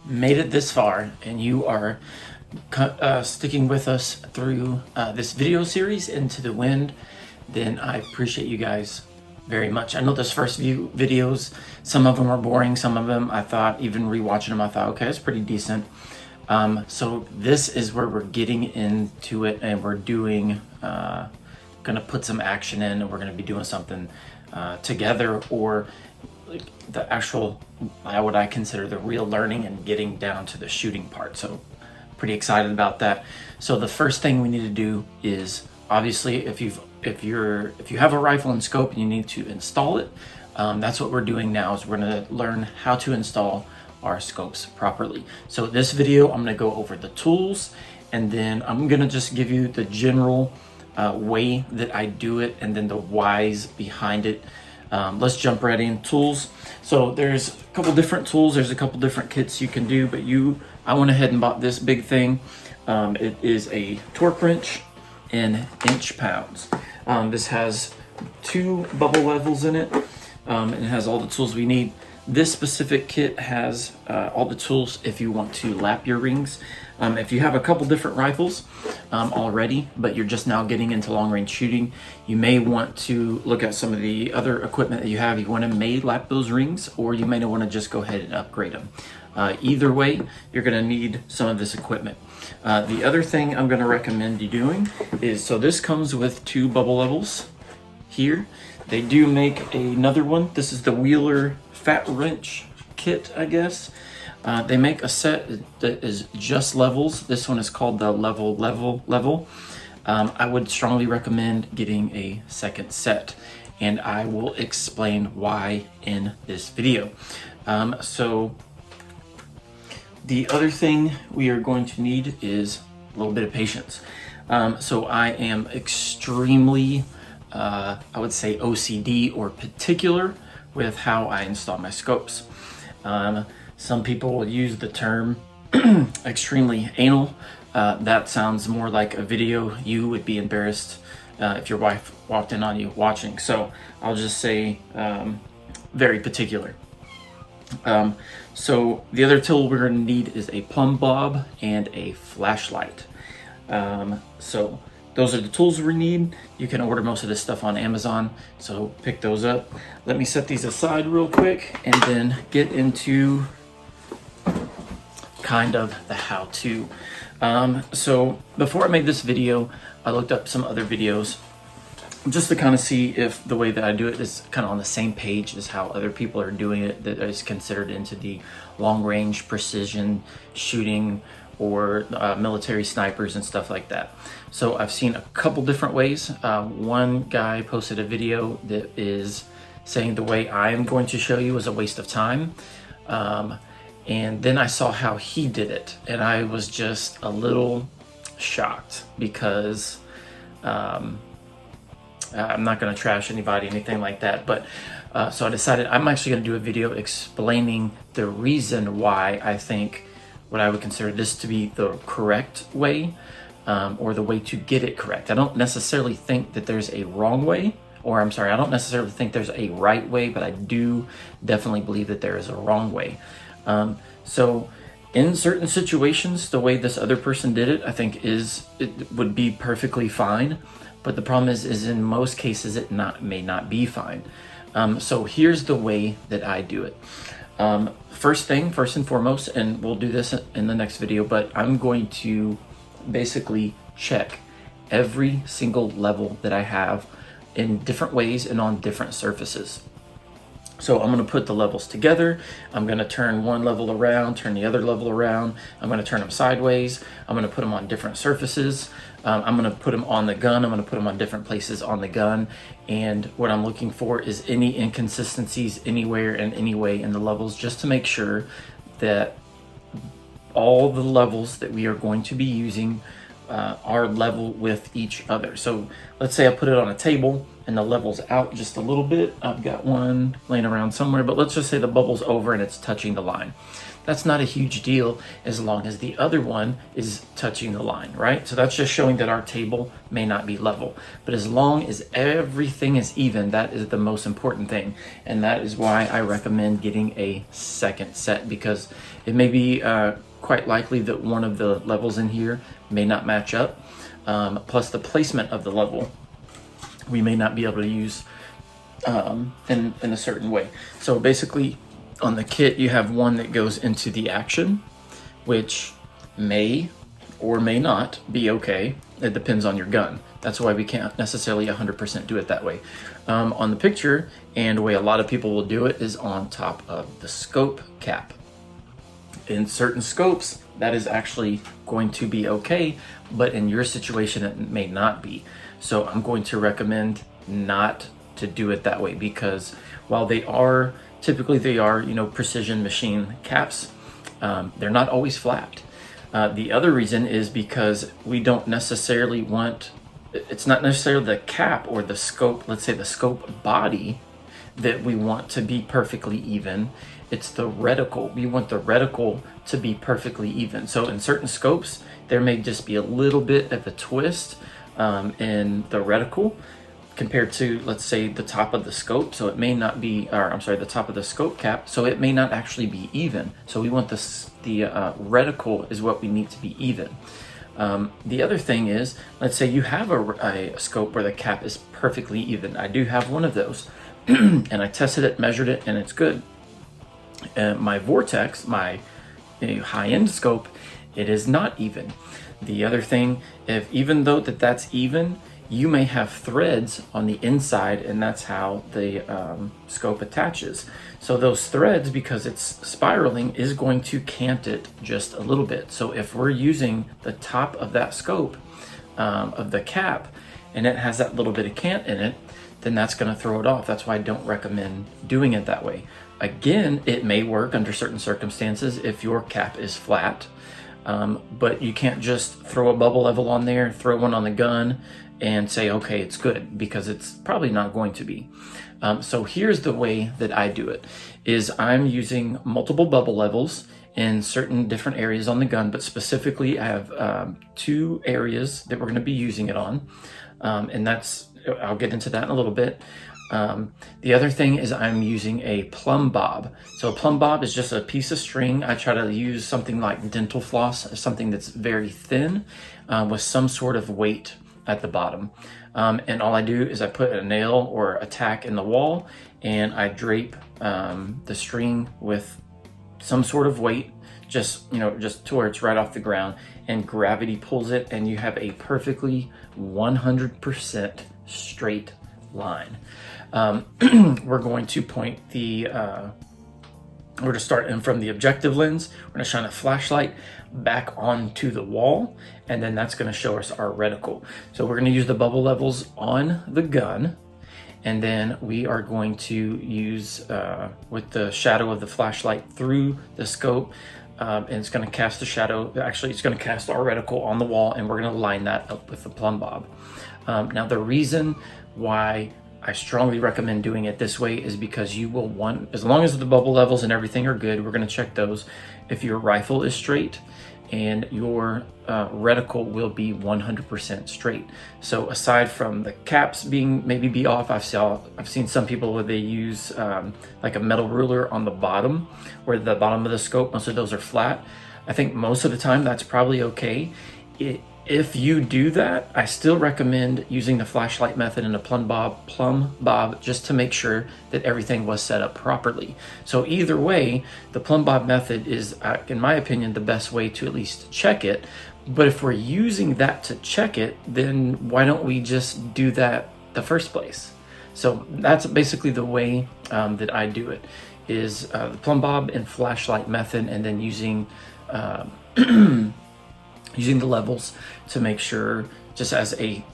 made it this far and you are sticking with us through this video series, Into the Wind, then I appreciate you guys very much. I know those first few videos, some of them are boring, some of them I thought, even rewatching them, I thought, okay, that's pretty decent. So this is where we're getting into it, and we're doing, gonna put some action in, and we're gonna be doing something together, or like the actual, what I consider the real learning and getting down to the shooting part. So pretty excited about that. So the first thing we need to do is, obviously, if you have a rifle and scope and you need to install it, that's what we're doing now. Is we're going to learn how to install our scopes properly. So this video, I'm going to go over the tools, and then I'm going to just give you the general way that I do it, and then the whys behind it. Let's jump right in. Tools. So there's a couple different tools. There's a couple different kits you can do, but I went ahead and bought this big thing. It is a torque wrench in inch pounds. This has 2 bubble levels in it. It has all the tools we need. This specific kit has all the tools if you want to lap your rings. If you have a couple different rifles already, but you're just now getting into long range shooting, you may want to look at some of the other equipment that you have. You want to lap those rings, or you may want to just go ahead and upgrade them. Either way, you're going to need some of this equipment. The other thing I'm going to recommend you doing is, so this comes with 2 bubble levels here. They do make another one. This is the Wheeler Fat Wrench kit, I guess. They make a set that is just levels. This one is called the level. I would strongly recommend getting a second set, and I will explain why in this video. So the other thing we are going to need is a little bit of patience. So I am extremely, I would say, OCD or particular with how I install my scopes. Some people will use the term extremely anal. That sounds more like a video you would be embarrassed if your wife walked in on you watching. So I'll just say very particular. So the other tool we're going to need is a plumb bob and a flashlight. So those are the tools we need. You can order most of this stuff on Amazon, so pick those up. Let me set these aside real quick and then get into kind of the how-to. So before I made this video, I looked up some other videos just to kind of see if the way that I do it is kind of on the same page as how other people are doing it, that is considered into the long-range precision shooting or military snipers and stuff like that. So I've seen a couple different ways. One guy posted a video that is saying the way I am going to show you is a waste of time. And then I saw how he did it, and I was just a little shocked because I'm not going to trash anybody, anything like that. But so I decided I'm actually going to do a video explaining the reason why I think what I would consider this to be the correct way, or the way to get it correct. I don't necessarily think that there's a wrong way, or I'm sorry, I don't necessarily think there's a right way, but I do definitely believe that there is a wrong way. So in certain situations, the way this other person did it, I think it would be perfectly fine. But the problem is in most cases, it may not be fine. So here's the way that I do it. First and foremost, and we'll do this in the next video, but I'm going to basically check every single level that I have in different ways and on different surfaces. So I'm going to put the levels together. I'm going to turn one level around, turn the other level around. I'm going to turn them sideways. I'm going to put them on different surfaces. I'm going to put them on the gun. I'm going to put them on different places on the gun. And what I'm looking for is any inconsistencies anywhere and any way in the levels, just to make sure that all the levels that we are going to be using are level with each other. So let's say I put it on a table and the level's out just a little bit. I've got one laying around somewhere, but let's just say the bubble's over and it's touching the line. That's not a huge deal as long as the other one is touching the line, right? So that's just showing that our table may not be level. But as long as everything is even, that is the most important thing. And that is why I recommend getting a second set, because it may be quite likely that one of the levels in here may not match up. Plus the placement of the level, we may not be able to use in a certain way. So basically, on the kit, you have one that goes into the action, which may or may not be okay. It depends on your gun. That's why we can't necessarily 100% do it that way. On the picture, and the way a lot of people will do it is on top of the scope cap. In certain scopes, that is actually going to be okay, but in your situation, it may not be. So I'm going to recommend not to do it that way, because while they are typically, precision machine caps, they're not always flat. The other reason is because we don't necessarily want, it's not necessarily the cap or the scope, let's say the scope body, that we want to be perfectly even. It's the reticle. We want the reticle to be perfectly even. So in certain scopes, there may just be a little bit of a twist in the reticle compared to, let's say, the top of the scope. So it may not be, or I'm sorry, the top of the scope cap. So it may not actually be even. So we want the reticle is what we need to be even. The other thing is, let's say you have a scope where the cap is perfectly even. I do have one of those, and I tested it, measured it, and it's good. My Vortex, my high-end scope, it is not even. The other thing, even though that's even, you may have threads on the inside, and that's how the scope attaches. So those threads, because it's spiraling, is going to cant it just a little bit. So if we're using the top of that scope of the cap, and it has that little bit of cant in it, then that's going to throw it off. That's why I don't recommend doing it that way. Again, it may work under certain circumstances if your cap is flat, but you can't just throw a bubble level on there, throw one on the gun, and say, okay, it's good, because it's probably not going to be. So here's the way that I do it, is I'm using multiple bubble levels in certain different areas on the gun, but specifically I have 2 areas that we're going to be using it on, and I'll get into that in a little bit. The other thing is I'm using a plumb bob. So a plumb bob is just a piece of string. I try to use something like dental floss, something that's very thin with some sort of weight at the bottom. And all I do is I put a nail or a tack in the wall, and I drape the string with some sort of weight, just to where it's right off the ground, and gravity pulls it, and you have a perfectly 100% straight line. We're going to point we're to start in from the objective lens. We're going to shine a flashlight back onto the wall, and then that's going to show us our reticle. So we're going to use the bubble levels on the gun, and then we are going to use with the shadow of the flashlight through the scope, and it's going to cast the shadow. Actually, it's going to cast our reticle on the wall, and we're going to line that up with the plumb bob. Now, the reason why I strongly recommend doing it this way is because you will want, as long as the bubble levels and everything are good, we're going to check those. If your rifle is straight, and your reticle will be 100% straight. So aside from the caps being maybe off, I've seen some people where they use like a metal ruler on the bottom, where the bottom of the scope, most of those are flat. I think most of the time that's probably okay. If you do that, I still recommend using the flashlight method and a plumb bob, just to make sure that everything was set up properly. So either way, the plumb bob method is, in my opinion, the best way to at least check it. But if we're using that to check it, then why don't we just do that the first place? So that's basically the way that I do it, is the plumb bob and flashlight method, and then using using the levels to make sure, just as a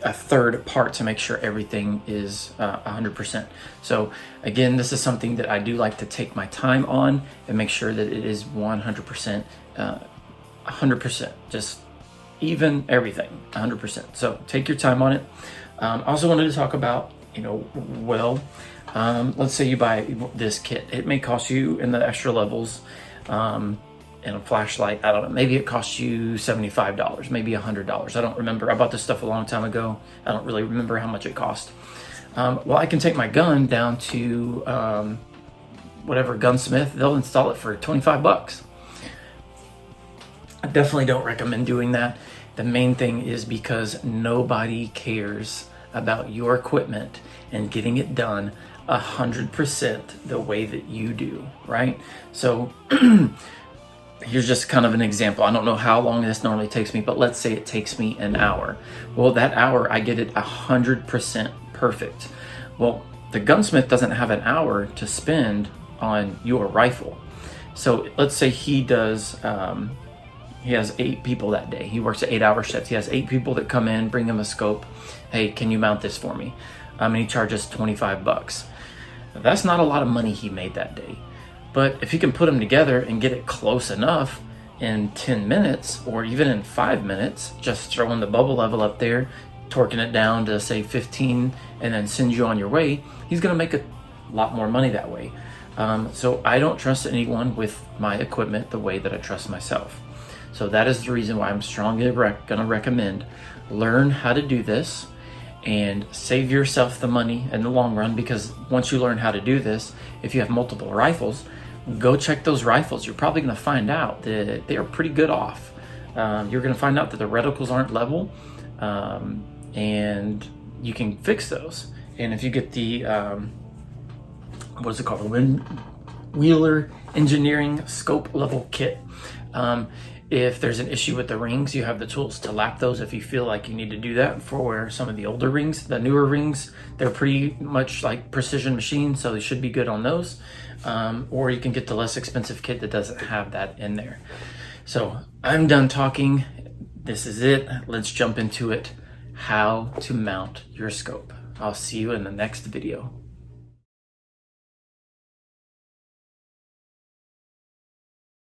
third part, to make sure everything is 100%. So again, this is something that I do like to take my time on and make sure that it is 100%, 100%, just even, everything, 100%. So take your time on it. I also wanted to talk about, let's say you buy this kit. It may cost you in the extra levels, and a flashlight, I don't know, maybe it costs you $75, maybe $100. I don't remember. I bought this stuff a long time ago. I don't really remember how much it cost. Well, I can take my gun down to whatever gunsmith, they'll install it for 25 bucks. I definitely don't recommend doing that. The main thing is because nobody cares about your equipment and getting it done 100% the way that you do, right? So here's just kind of an example. I don't know how long this normally takes me, but let's say it takes me an hour. Well, that hour I get it 100% perfect. Well, the gunsmith doesn't have an hour to spend on your rifle. So let's say he does, he has 8 people that day. He works an 8-hour shift. He has 8 people that come in, bring him a scope. Hey, can you mount this for me? And he charges 25 bucks. That's not a lot of money he made that day. But if you can put them together and get it close enough in 10 minutes or even in 5 minutes, just throwing the bubble level up there, torquing it down to say 15 and then send you on your way, he's gonna make a lot more money that way. So I don't trust anyone with my equipment the way that I trust myself. So that is the reason why I'm strongly gonna recommend learn how to do this and save yourself the money in the long run, because once you learn how to do this, if you have multiple rifles, go check those rifles. You're probably going to find out that they are pretty good off. You're going to find out that the reticles aren't level, and you can fix those. And if you get the, what is it called? The Wheeler Engineering Scope Level Kit. If there's an issue with the rings, you have the tools to lap those if you feel like you need to do that. For some of the older rings, the newer rings, they're pretty much like precision machines, so they should be good on those. Or you can get the less expensive kit that doesn't have that in there. So I'm done talking. This is it. Let's jump into it. How to mount your scope. I'll see you in the next video.